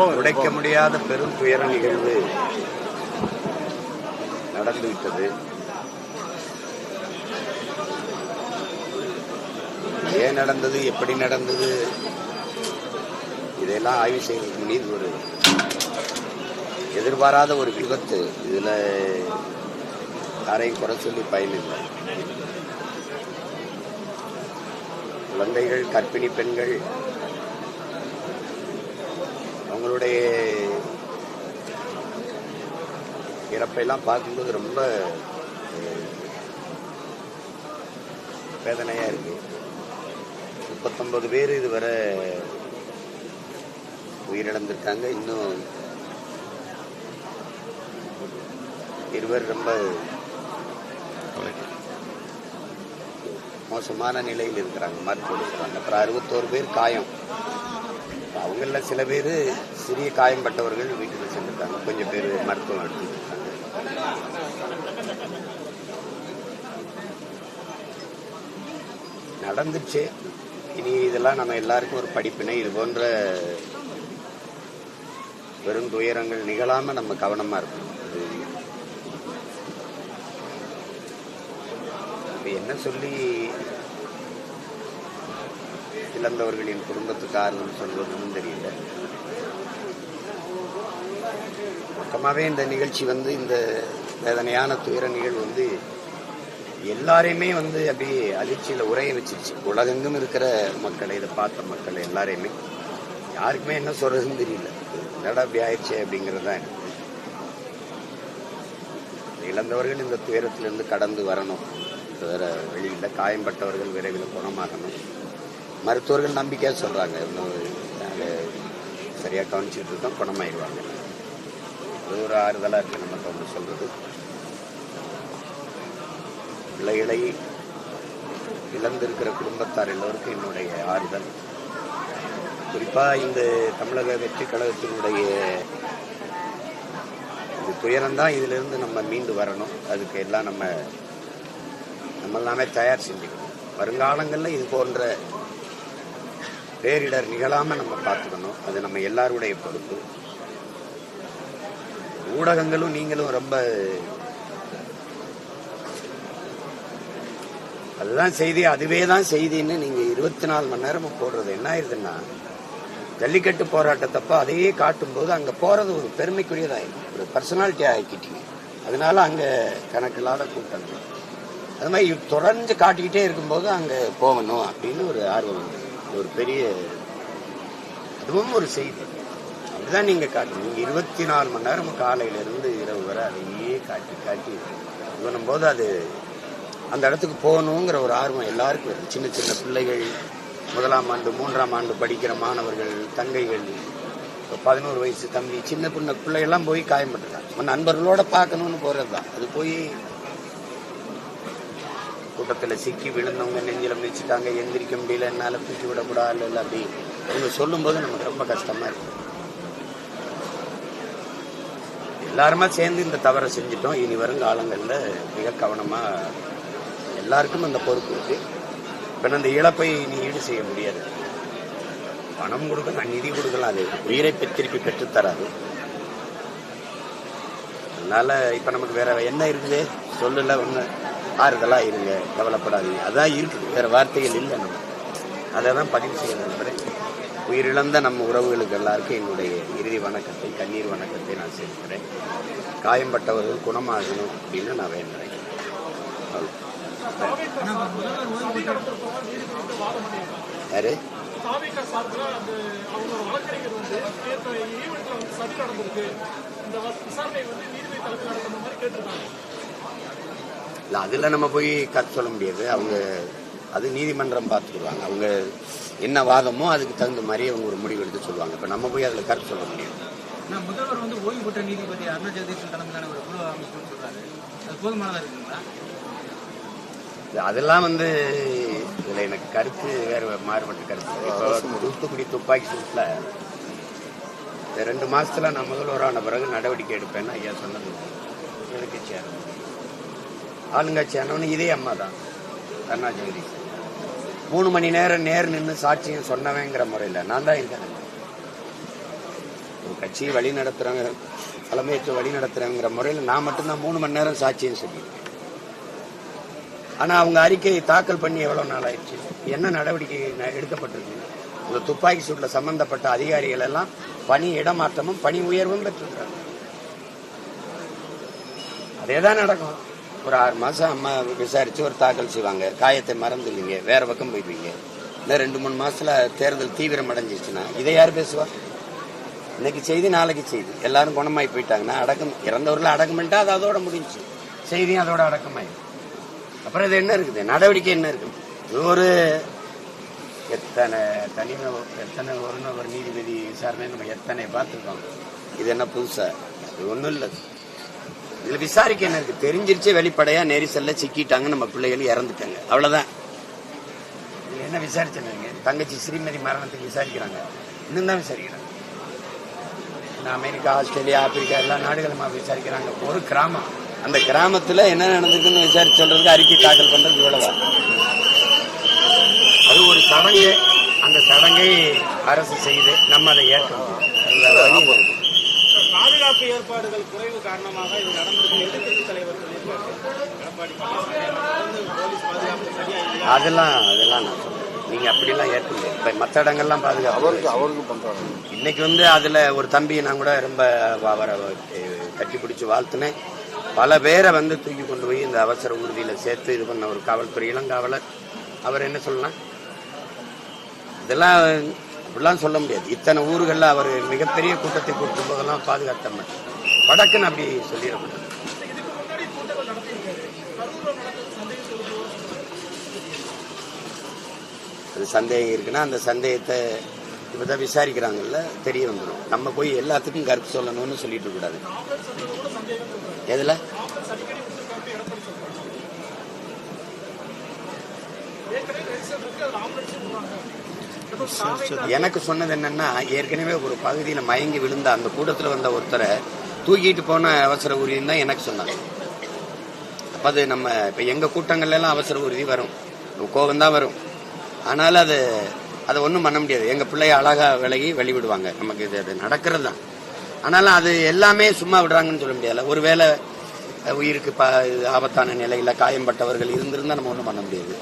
உடைக்க முடியாத பெரும் துயர நிகழ்வு நடந்துவிட்டது. ஏன் நடந்தது, எப்படி நடந்தது, இதெல்லாம் ஆய்வு செய்வதற்கு மீது ஒரு எதிர்பாராத ஒரு விபத்து. இதுல யாரையும் குறை சொல்லி பயனில்லை. குழந்தைகள், கர்ப்பிணி பெண்கள், அவங்களுடைய இறப்பையெல்லாம் பார்க்கும்போது ரொம்ப வேதனையா இருக்கு. 39 பேர் இதுவரை உயிரிழந்திருக்காங்க. இன்னும் 2 ரொம்ப மோசமான நிலையில் இருக்கிறாங்க, மருத்துவர்கள் சொல்றாங்க. அப்புறம் 61 பேர் காயம். அவங்கள சில பேர் சிறிய காயம்பட்டவர்கள் வீட்டுக்கு சென்றிருக்காங்க, கொஞ்சம் பேர் மருத்துவம் எடுத்துட்டு இருக்காங்க. நடந்துச்சு. இனி இதெல்லாம் நம்ம எல்லாருக்கும் ஒரு படிப்பினை. இது போன்ற பெரும் துயரங்கள் நிகழாம நம்ம கவனமா இருக்கணும். என்ன சொல்லி இழந்தவர்களின் குடும்பத்துக்கு ஆறுதல் சொல்வதுன்னு தெரியல. மொத்தமாவே இந்த நிகழ்ச்சி இந்த வேதனையான துயர நிகழ்வு எல்லாரையுமே அப்படியே அதிர்ச்சியில உரைய வச்சிருச்சு. உலகெங்கும் இருக்கிற மக்களை, இதை பார்த்த மக்களை எல்லாரையுமே, யாருக்குமே என்ன சொல்றதுன்னு தெரியல. என்னடா அப்படி ஆயிடுச்சு அப்படிங்கறதுதான். இழந்தவர்கள் இந்த துயரத்திலிருந்து கடந்து வரணும், வேற வெளியில. காயம்பட்டவர்கள் விரைவில் குணமாகணும். மருத்துவர்கள் நம்பிக்கையா சொல்றாங்க, சரியா கவனிச்சுட்டு இருக்கோம், குணமாயிடுவாங்க. அது ஒரு ஆறுதலா இருக்கு நமக்கு அவங்க சொல்றது. பிள்ளைகளை இழந்திருக்கிற குடும்பத்தார் எல்லோருக்கும் என்னுடைய ஆறுதல். குறிப்பா இந்த தமிழக வெற்றி கழகத்தினுடைய துயரம்தான். இதுல இருந்து நம்ம மீண்டு வரணும். அதுக்கு எல்லாம் நம்ம எல்லாமே தயார் செஞ்சுக்கணும். வருங்காலங்களில் இது போன்ற பேரிடர் நிகழாம நம்ம பார்த்துக்கணும். அது நம்ம எல்லாருடைய பொறுப்பு. ஊடகங்களும் நீங்களும் ரொம்ப அதுதான் செய்தி, அதுவே தான் செய்தின்னு நீங்க 24 மணி நேரமும் போடுறது என்ன ஆயிருதுன்னா, ஜல்லிக்கட்டு போராட்டத்தப்ப அதையே காட்டும் போது அங்க போறது ஒரு பெருமைக்குரியதாயிடும், ஒரு பர்சனாலிட்டி ஆக்கிட்டீங்க. அதனால அங்க கணக்கில்லாத கூட்டங்கள். அது மாதிரி தொடர்ந்து காட்டிக்கிட்டே இருக்கும்போது அங்க போகணும் அப்படின்னு ஒரு ஆர்வம் உண்டு. ஒரு பெரிய, அதுவும் ஒரு செய்தி. அப்படிதான் நீங்க காட்டணும். நீங்க 24 மணி நேரம் காலையில இருந்து இரவு வரை அதையே காட்டி காட்டி பண்ணும் போது அது அந்த இடத்துக்கு போகணுங்கிற ஒரு ஆர்வம் எல்லாருக்கும் வரும். சின்ன சின்ன பிள்ளைகள், 1ஆம் ஆண்டு 3ஆம் ஆண்டு படிக்கிற மாணவர்கள், தங்கைகள், 11 வயசு தம்பி, சின்ன பிள்ளைகள்லாம் போய் காயப்பட்டுருக்காங்க. நண்பர்களோட பார்க்கணும்னு போறதுதான். அது போய் கூட்டத்தில் சிக்கி விழுந்தவங்க நெஞ்சில மிதிச்சுட்டாங்க, எந்திரிக்க முடியல, என்னால தூக்கி விடக்கூடாது இல்லை அப்படி அவங்க சொல்லும் போது நமக்கு ரொம்ப கஷ்டமா இருக்கு. எல்லாருமா சேர்ந்து இந்த தவறை செஞ்சுட்டோம். இனி வரும் காலங்களில் மிக கவனமா எல்லாருக்கும் அந்த பொறுப்பு இருக்கு. இப்ப அந்த இழப்பை நீ ஈடு செய்ய முடியாது. பணம் கொடுக்கலாம், நிதி கொடுக்கலாம், அது உயிரை திருப்பி பெற்றுத்தராது. அதனால இப்ப நமக்கு வேற என்ன இருக்குது சொல்லல, ஒண்ணு ஆறுதலா இருங்க, கவலைப்படாதீங்க, அதான் இருக்குது, வேற வார்த்தைகள் இல்லை. நம்ம அதை தான் பதிவு செய்யணும். உயிரிழந்த நம்ம உறவுகளுக்கு எல்லாருக்கும் என்னுடைய இறுதி வணக்கத்தை, கண்ணீர் வணக்கத்தை நான் சேர்க்கிறேன். காயம்பட்டவர்கள் குணமாகணும் அப்படின்னு நான் வேண்டுறேன். யாரு இல்ல, அதுல நம்ம போய் கருத்து சொல்ல முடியாது. அவங்க அது நீதிமன்றம் பார்த்துக்குவாங்க. அவங்க என்ன வாதமோ அதுக்கு தகுந்த மாதிரி அவங்க ஒரு முடிவு எடுத்து சொல்லுவாங்க. இப்ப நம்ம போய் அதுல கருத்து சொல்ல முடியாது. முதல்வர் ஓய்வு பெற்ற நீதிபதி அருணா ஜெகதீஷன் தலைமையிலான ஒரு குழு அமைக்கணும்னு சொல்றாரு. அது போதுமானதா இருக்குங்களா? அதெல்லாம் இதுல எனக்கு கருத்து வேற மாறுபட்ட கருத்து. தூத்துக்குடி துப்பாக்கி சூட்ல 2 மாசத்துல நான் முதல்வரான பிறகு நடவடிக்கை எடுப்பேன்னு ஐயா சொன்னது. எதிர்கட்சியார் ஆளுங்கட்சியானவனு இதே அம்மா தான், அருணா ஜெகதீஷ். 3 மணி நேரம் நேர் நின்று சாட்சியம் சொன்னவேங்கிற முறையில் நான் தான் இருக்கேன். ஒரு கட்சியை வழி நடத்துறாங்க, தலைமையேற்று வழி நடத்துறாங்கிற முறையில் நான் மட்டும்தான் 3 மணி நேரம் சாட்சியம் சொல்லியிருக்கேன். ஆனா அவங்க அறிக்கையை தாக்கல் பண்ணி எவ்வளவு நாள் ஆயிடுச்சு, என்ன நடவடிக்கை எடுக்கப்பட்டிருக்கு? இந்த துப்பாக்கி சூட்டில் சம்பந்தப்பட்ட அதிகாரிகள் எல்லாம் பணி இடமாற்றமும் பணி உயர்வும் பெற்றிருக்கிறாங்க. அதேதான் நடக்கும். ஒரு 6 மாசம் அம்மா விசாரிச்சு ஒரு தாக்கல் செய்வாங்க, காயத்தை மறந்துடுவீங்க, வேற பக்கம் போயிடுவீங்க. இந்த 2-3 மாசத்துல தேர்தல் தீவிரம் அடைஞ்சிச்சுன்னா இதை யார் பேசுவா? இன்னைக்கு செய்தி நாளைக்கு செய்தி, எல்லாரும் குணமாயி போயிட்டாங்கன்னா அடக்கம், இறந்தவர்கள் அடக்கம் பண்ணிட்டா அது அதோட முடிஞ்சு, செய்தியும் அதோட அடக்கமாயிடும். அப்புறம் இது என்ன இருக்குது, நடவடிக்கை என்ன இருக்குது? இது ஒரு எத்தனை ஒரு நீதிபதி விசாரணை நம்ம எத்தனை பார்த்துருக்கோம். இது என்ன புதுசா? அது ஒன்றும் இல்லை. இதுல விசாரிக்க என்ன இருக்கு? தெரிஞ்சிருச்சே வெளிப்படையா நெரிசல்ல சிக்கிட்டாங்க, நம்ம பிள்ளைகள் இறந்துட்டாங்க, அவ்வளவுதான். என்ன விசாரிச்சுங்க? தங்கச்சி ஸ்ரீமதி மரணத்துக்கு விசாரிக்கிறாங்க, இன்னும் தான் விசாரிக்கிறாங்க. அமெரிக்கா, ஆஸ்திரேலியா, ஆப்பிரிக்கா எல்லா நாடுகளும் விசாரிக்கிறாங்க. ஒரு கிராமம், அந்த கிராமத்துல என்ன நடந்திருக்குன்னு விசாரிச்சு சொல்றதுக்கு அறிக்கை தாக்கல் பண்றது இவ்வளவுதான். அது ஒரு சடங்கு, அந்த சடங்கை அரசு செய்து நம்ம அதை ஏற்கணும். பாதுகாப்பு ஏற்பாடுகள் குறைவு காரணமாக இது நடந்திருக்கு. எதிர்க்கட்சி தலைவர் அதெல்லாம் நான் சொல்றேன். நீங்க அப்படிலாம் ஏற்க முடியாது. இப்ப மற்ற இடங்கள்லாம் பாதுகாப்பு அவருக்கு பண்றாங்க. இன்னைக்கு அதுல ஒரு தம்பி நான் கூட ரொம்ப அவரை கட்டி பிடிச்சு வாழ்த்துனேன். பல பேரை தூக்கி கொண்டு போய் இந்த அவசர ஊர்தியில சேர்த்து இது பண்ண ஒரு காவல்துறை இளங்காவலர். அவர் என்ன சொல்லலாம்? இதெல்லாம் அப்படிலாம் சொல்ல முடியாது. இத்தனை ஊர்கள்ல அவர் மிகப்பெரிய கூட்டத்தை கூட்டும் போதெல்லாம் பாதுகாத்த வடக்குன்னு அப்படி சொல்லிடக்கூடாது. அது சந்தேகம் இருக்குன்னா அந்த சந்தேகத்தை இப்பதான் விசாரிக்கிறாங்கல்ல, தெரிய வந்துடும். நம்ம போய் எல்லாத்துக்கும் கருத்து சொல்லணும்னு சொல்லிட்டு கூடாது. எதுல எனக்கு சொன்னது என்னன்னா, ஏற்கனவே ஒரு பகுதியில மயங்கி விழுந்த அந்த கூட்டத்தில் வந்த ஒருத்தரை தூக்கிட்டு போன அவசர ஊர்தின்னு தான் எனக்கு சொன்னாங்க. அப்ப அது நம்ம இப்ப எங்க கூட்டங்கள்ல எல்லாம் அவசர ஊர்தி வரும், கோபம் தான் வரும். ஆனாலும் அதை ஒன்றும் பண்ண முடியாது. எங்க பிள்ளைய அழகா விலகி வெளிவிடுவாங்க. நமக்கு இது நடக்கிறது தான். ஆனாலும் அது எல்லாமே சும்மா விடுறாங்கன்னு சொல்ல முடியாது. ஒருவேளை உயிருக்கு ஆபத்தான நிலையில காயம்பட்டவர்கள் இருந்திருந்தா நம்ம ஒன்றும் பண்ண முடியாது.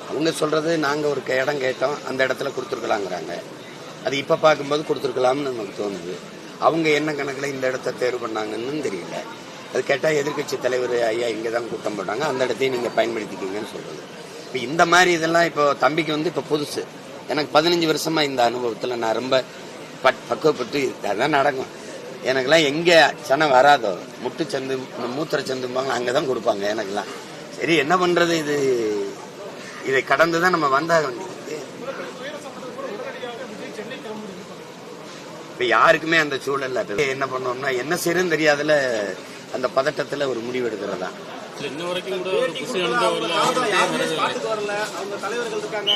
அவங்க சொல்றது நாங்க ஒரு இடம் கேட்டோம், அந்த இடத்துல கொடுத்துருக்கலாங்கிறாங்க. அது இப்ப பார்க்கும்போது கொடுத்துருக்கலாம்னு நமக்கு தோணுது. அவங்க என்ன கணக்குல இந்த இடத்த தேர்வு பண்ணாங்கன்னு தெரியல. அது கேட்டா எதிர்கட்சி தலைவர் ஐயா இங்கதான் கூட்டம் போட்டாங்க, அந்த இடத்தையும் நீங்க பயன்படுத்திக்கீங்கன்னு சொல்றது. இப்ப இந்த மாதிரி இதெல்லாம் இப்போ தம்பிக்கு இப்ப புதுசு. எனக்கு 15 வருஷமா இந்த அனுபவத்துல நான் ரொம்ப பக்குவப்பட்டு அதான் நடக்கும். எனக்கெல்லாம் எங்க சனம் வராதோ, முட்டு சந்து மூத்திர சந்தும்பாங்க, அங்கதான் கொடுப்பாங்க எனக்கெல்லாம். சரி என்ன பண்றது, இதை கடந்துதான் நம்ம வந்தாக வேண்டியது. இப்ப யாருக்குமே அந்த சூழல்ல என்ன பண்ணோம்னா என்ன செய்யறதுன்னு தெரியாதுல, அந்த பதட்டத்துல ஒரு முடிவு எடுக்கிறதா. இன்ன வரைக்கும் கூட அவங்க தலைவர்கள் இருக்காங்க,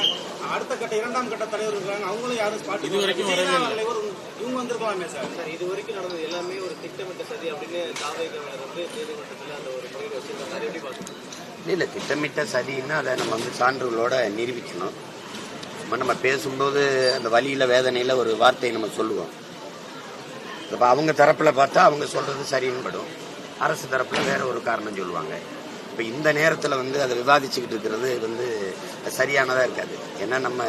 அடுத்த கட்ட 2ஆம் கட்ட தலைவர் இருக்காங்க, அவங்களும் யாரும் இது வரைக்கும் இவங்க வந்திருக்கலாமே சார். இது வரைக்கும் நடந்தது எல்லாமே ஒரு திட்டமிட்ட சதி அப்படின்னு நீதிமன்றத்தில் அந்த ஒரு முறையை வச்சிருக்காங்க. எப்படி பார்க்கணும்? இல்ல திட்டமிட்ட சதின்னா அதை நம்ம சான்றுகளோட நிரூபிக்கணும். நம்ம பேசும்போது அந்த வலியில வேதனையில ஒரு வார்த்தையை நம்ம சொல்லுவோம். இப்ப அவங்க தரப்புல பார்த்தா அவங்க சொல்றது சரின்னு படும், அரசு தரப்புல வேற ஒரு காரணம் சொல்லுவாங்க. இப்ப இந்த நேரத்துல அதை விவாதிச்சுக்கிட்டு இருக்கிறது சரியானதா இருக்காது. ஏன்னா நம்ம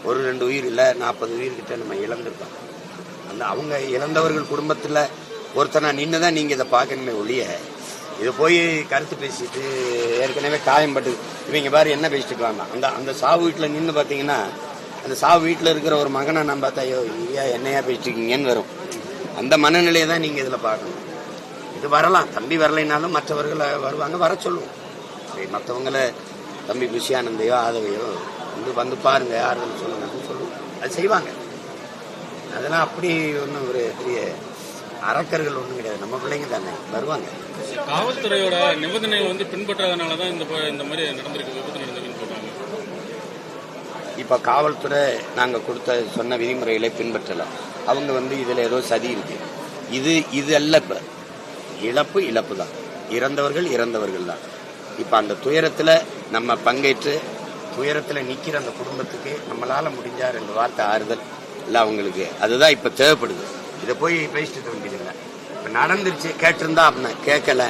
1-2 உயிர் இல்ல 40 உயிர்கிட்ட நம்ம இழந்திருக்கோம். அந்த அவங்க இழந்தவர்கள் குடும்பத்துல ஒருத்தனா நின்னுதான் நீங்க இதை பார்க்கணுமே ஒழிய இதை போய் கருத்து பேசிட்டு ஏற்கனவே காயம்பட்டு இவங்க பாரு என்ன பேசிட்டு வாங்க. அந்த சாவு வீட்டுல நின்று பாத்தீங்கன்னா அந்த சாவு வீட்டுல இருக்கிற ஒரு மகனை நான் பார்த்தா ஐயோ என்னையா பேசிட்டு இருக்கீங்கன்னு வரும். அந்த மனநிலையை தான் நீங்க இதுல பார்க்கணும். இது வரலாம், தம்பி வரலைனாலும் மற்றவர்களை வருவாங்க, வர சொல்லுவோம். மற்றவங்களை தம்பி புஷியானந்தையோ ஆதவையோ வந்து பாருங்க, ஆறுதல் சொல்லுங்கன்னு சொல்லுவோம். அது செய்வாங்க. அதெல்லாம் அப்படி ஒன்றும் ஒரு பெரிய அரக்கர்கள் ஒன்றும் கிடையாது. நம்ம பிள்ளைங்க தானே, வருவாங்க. காவல்துறையோட நிபந்தனைகள் பின்பற்றாதனாலதான் இந்த மாதிரி நடந்திருக்கு, விபத்து நடந்திருக்குன்னு சொல்றாங்க. இப்ப காவல்துறை நாங்க சொன்ன விதிமுறைகளை பின்பற்றலாம். அவங்க இதுல ஏதோ சதி இருக்கு, இது அல்ல. இப்ப இழப்பு தான். இறந்தவர்கள் இறந்தவர்கள் தான். இப்ப அந்த துயரத்துல நம்ம பங்கேற்று துயரத்துல நிக்கிற அந்த குடும்பத்துக்கு நம்மளால முடிஞ்சா 2 வார்த்தை ஆறுதல் இல்ல அவங்களுக்கு, அதுதான் இப்ப தேவைப்படுது. இதை போய் பேசிட்டு வேண்டியதில்லை. இப்ப நடந்துருச்சு, கேட்டிருந்தா அப்படின்னா கேட்கல,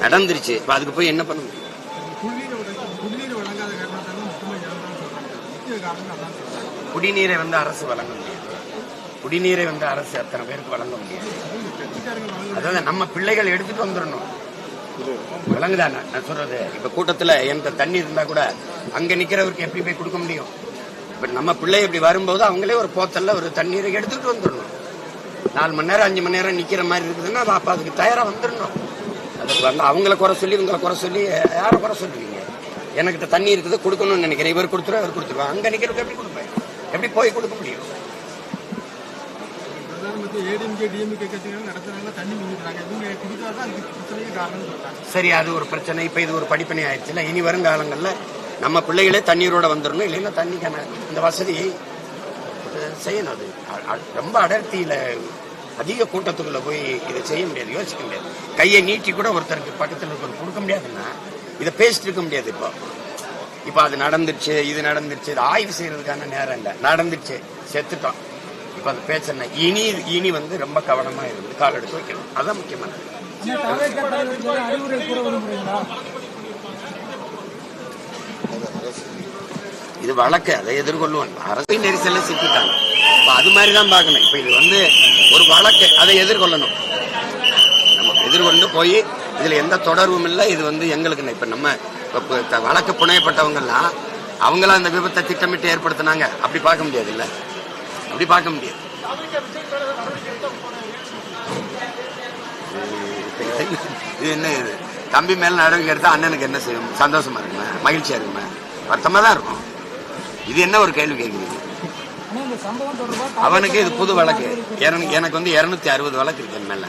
நடந்துருச்சு. இப்ப அதுக்கு போய் என்ன பண்ண முடியும்? குடிநீரை வந்து அரசு வழங்க முடியாது. குடிநீரை வந்து அரசு அத்தனை பேருக்கு வழங்க முடியாது. அதாவது நம்ம பிள்ளைகள் எடுத்துட்டு வந்துடணும். விளங்குதா நான் சொல்றது? இப்ப கூட்டத்துல எந்த தண்ணி இருந்தா கூட அங்க நிக்கிறவருக்கு எப்படி போய் கொடுக்க முடியும்? இப்ப நம்ம பிள்ளை இப்படி வரும்போது அவங்களே ஒரு போத்தல்ல ஒரு தண்ணீரை எடுத்துட்டு வந்துடணும். 4 மணி நேரம் 5 மணி நேரம் நிக்கிற மாதிரி இருக்குதுன்னா அப்ப அதுக்கு தயாரா வந்துடணும். அதுக்கு வந்து அவங்கள குறை சொல்லி இவங்களை குறை சொல்லி யாரை குறை சொல்லுவீங்க? எனக்கிட்ட தண்ணி இருக்குது கொடுக்கணும்னு நினைக்கிறேன், இவர் கொடுத்துருவா இவர் கொடுத்துருவா, அங்க நிக்கிறதுக்கு எப்படி கொடுப்பேன்? எப்படி போய் கொடுக்க முடியும்? சரி, அது ஒரு பிரச்சனை. இப்ப இது ஒரு படிப்பனை ஆயிடுச்சுல. இனி வருங்காலங்கள்ல நம்ம பிள்ளைகளே தண்ணீரோட வந்துடணும். இல்லைன்னா தண்ணிக்கான இந்த வசதியை செய்யணும். அது ரொம்ப அடர்த்தியில அதிக கூட்டத்துக்குள்ள போய் இதை செய்ய முடியாது, யோசிக்க முடியாது. கையை நீட்டி கூட ஒருத்தருக்கு பக்கத்தில் இருக்கிற கொடுக்க முடியாதுன்னா இதை பேசிட்டு இருக்க முடியாது. இப்ப அது நடந்துருச்சு, இது நடந்துருச்சு, இது ஆய்வு செய்யறதுக்கான நேரம் இல்லை. நடந்துருச்சு, செத்துட்டோம். இப்ப அந்த பேச்சனை இனி வந்து ரொம்ப கவனமா இருந்து கால் எடுத்து வைக்கணும். அதான் முக்கியமானது. இது வழக்கு, அதை எதிர்கொள்ளுவான். அரசு நெரிசல்ல சிக்கிட்டாங்க. இப்ப அது மாதிரிதான் பார்க்கணும். இப்ப இது வந்து ஒரு வழக்கு, அதை எதிர்கொள்ளணும். நம்ம எதிர்கொண்டு போய் இதுல எந்த தொடர்பும் இல்லை, இது வந்து எங்களுக்கு இப்ப நம்ம வழக்கு புனையப்பட்டவங்கலாம் அவங்களாம் இந்த விபத்தை திட்டமிட்டு ஏற்படுத்தினாங்க அப்படி பார்க்க முடியாது. இல்ல அப்படி பார்க்க முடியாது. இது என்ன? இது தம்பி மேல நடவடிக்கை எடுத்தா அண்ணனுக்கு என்ன செய்யும்? சந்தோஷமா இருக்குமா? மகிழ்ச்சியா இருக்குமா? வருத்தமா தான் இருக்கும். இது என்ன ஒரு கேள்வி கேட்குறீங்க? அவனுக்கு இது புது வழக்கு. எனக்கு வந்து 260 வழக்கு இருக்கு என் மேல.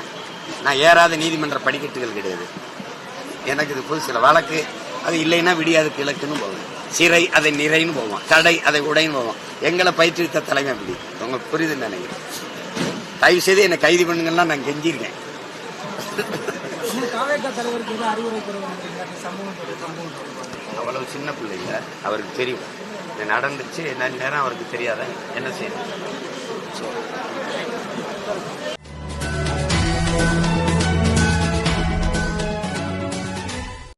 நான் ஏறாத நீதிமன்ற படிக்கட்டுகள் கிடையாது. எனக்கு இது புது சில வழக்கு. அது இல்லைன்னா விடியாது கிழக்குன்னு போவோம், சிறை அதை நிறைன்னு போவோம், கடை அதை உடைன்னு போவோம். எங்களை பயிற்றுவித்த தலைமை அப்படி. உங்களுக்கு புரியுதுன்னு நினைக்கிறேன். தயவு செய்து என்னை கைது பண்ணுங்கன்னா நான் கெஞ்சிருக்கேன். அவ்வளவு சின்ன பிள்ளை இல்லை, அவருக்கு தெரியும் இது நடந்துச்சு. என்ன நேரம் அவருக்கு தெரியாத என்ன செய்யணும்?